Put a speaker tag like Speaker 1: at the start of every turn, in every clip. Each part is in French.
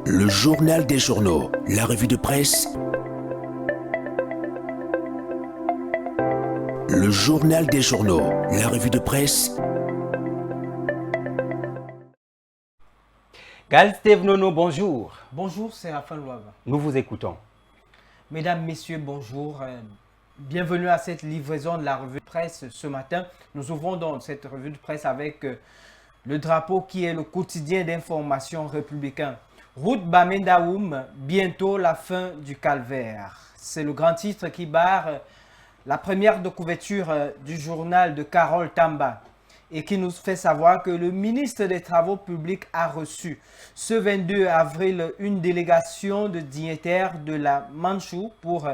Speaker 1: Le journal des journaux, la revue de presse. Le journal des journaux, la revue de presse.
Speaker 2: Gal Steve Nono, bonjour.
Speaker 3: Bonjour, c'est Raphaël Loava.
Speaker 2: Nous vous écoutons.
Speaker 3: Mesdames, Messieurs, bonjour. Bienvenue à cette livraison de la revue de presse ce matin. Nous ouvrons donc cette revue de presse avec le drapeau qui est le quotidien d'information républicain. Route Bamenda-Oum, bientôt la fin du calvaire. C'est le grand titre qui barre la première de couverture du journal de Carole Tamba et qui nous fait savoir que le ministre des Travaux publics a reçu ce 22 avril une délégation de dignitaires de la Manchou pour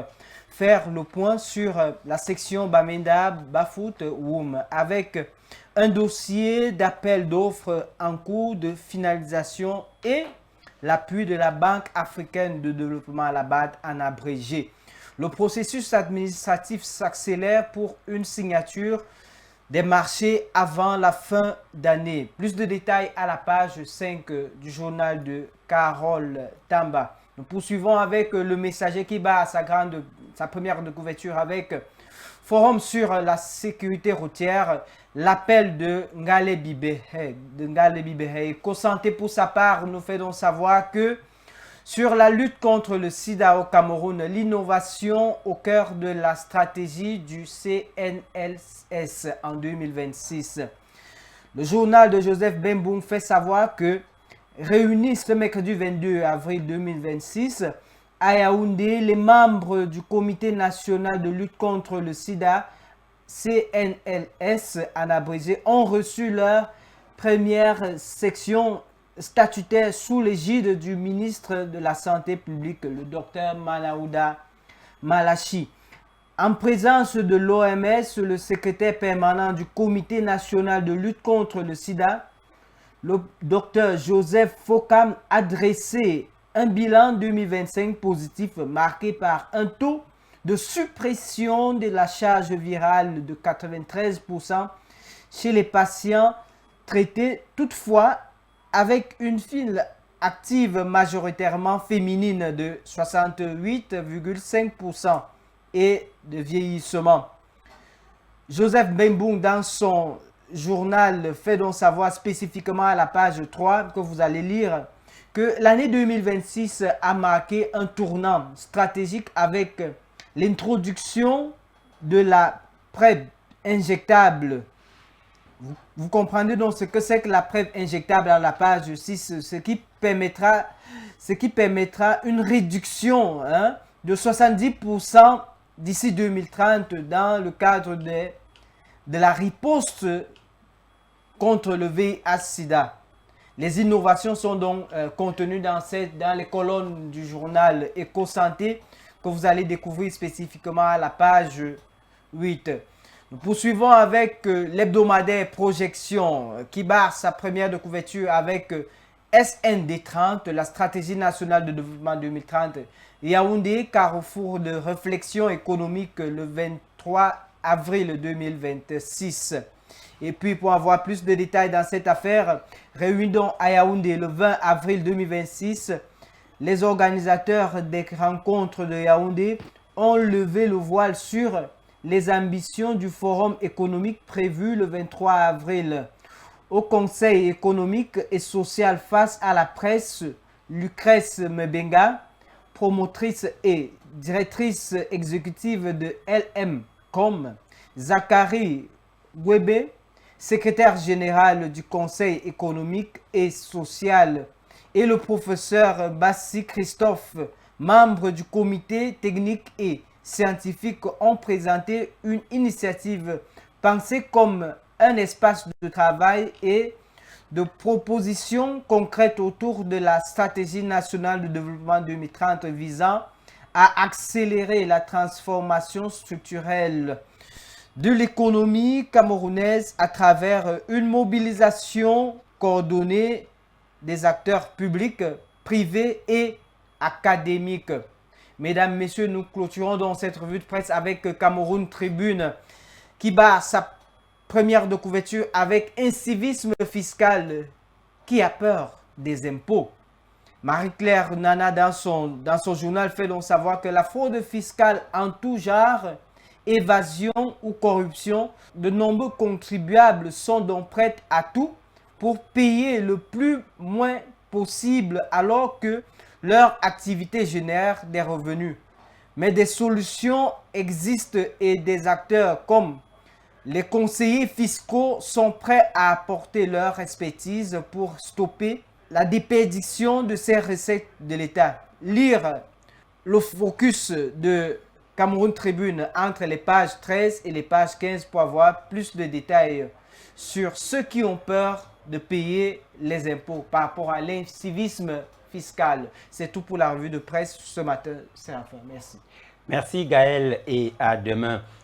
Speaker 3: faire le point sur la section Bamenda-Bafut-Oum avec un dossier d'appel d'offres en cours de finalisation et l'appui de la Banque africaine de développement à la BAD en abrégé. Le processus administratif s'accélère pour une signature des marchés avant la fin d'année. Plus de détails à la page 5 du journal de Carole Tamba. Nous poursuivons avec le messager qui bat sa première de couverture avec Forum sur la sécurité routière, l'appel de Ngale Bibehe. Cosanté pour sa part nous fait donc savoir que sur la lutte contre le sida au Cameroun, l'innovation au cœur de la stratégie du CNLS en 2026. Le journal de Joseph Bemboum fait savoir que réunis ce mercredi 22 avril 2026 à Yaoundé, les membres du Comité national de lutte contre le sida, CNLS en abrégé, ont reçu leur première section statutaire sous l'égide du ministre de la Santé publique, le docteur Malaouda Malachi. En présence de l'OMS, le secrétaire permanent du Comité national de lutte contre le sida, le docteur Joseph Fokam, a dressé un bilan 2025 positif marqué par un taux de suppression de la charge virale de 93% chez les patients traités. Toutefois, avec une file active majoritairement féminine de 68,5% et de vieillissement. Joseph Bemboum, dans son journal, fait donc savoir spécifiquement à la page 3 que vous allez lire que l'année 2026 a marqué un tournant stratégique avec l'introduction de la PrEP injectable. Vous comprenez donc ce que c'est que la PrEP injectable à la page 6, ce qui permettra une réduction de 70% d'ici 2030 dans le cadre de la riposte contre le VIH-Sida. Les innovations sont donc contenues dans les colonnes du journal Éco-Santé que vous allez découvrir spécifiquement à la page 8. Nous poursuivons avec l'hebdomadaire Projection qui barre sa première de couverture avec SND30, la stratégie nationale de développement 2030. Yaoundé, carrefour de réflexion économique le 23 avril 2026. Et puis pour avoir plus de détails dans cette affaire, réunion à Yaoundé le 20 avril 2026, les organisateurs des rencontres de Yaoundé ont levé le voile sur les ambitions du forum économique prévu le 23 avril. Au Conseil économique et social face à la presse, Lucrèce Mbenga, promotrice et directrice exécutive de LM.com, Zachary Gwebe, secrétaire général du Conseil économique et social, et le professeur Bassi Christophe, membre du comité technique et scientifique, ont présenté une initiative pensée comme un espace de travail et de propositions concrètes autour de la stratégie nationale de développement 2030 visant à accélérer la transformation structurelle de l'économie camerounaise à travers une mobilisation coordonnée des acteurs publics, privés et académiques. Mesdames, Messieurs, nous clôturons donc cette revue de presse avec Cameroun Tribune qui bat sa première de couverture avec un civisme fiscal qui a peur des impôts. Marie-Claire Nana, dans son journal, fait donc savoir que la fraude fiscale en tout genre, évasion ou corruption, de nombreux contribuables sont donc prêts à tout pour payer le plus moins possible alors que leur activité génère des revenus. Mais des solutions existent et des acteurs comme les conseillers fiscaux sont prêts à apporter leur expertise pour stopper la déperdition de ces recettes de l'État. Lire le focus de Cameroun Tribune entre les pages 13 et les pages 15 pour avoir plus de détails sur ceux qui ont peur de payer les impôts par rapport à l'incivisme fiscal. C'est tout pour la revue de presse ce matin. C'est la fin. Merci.
Speaker 2: Merci Gaël et à demain.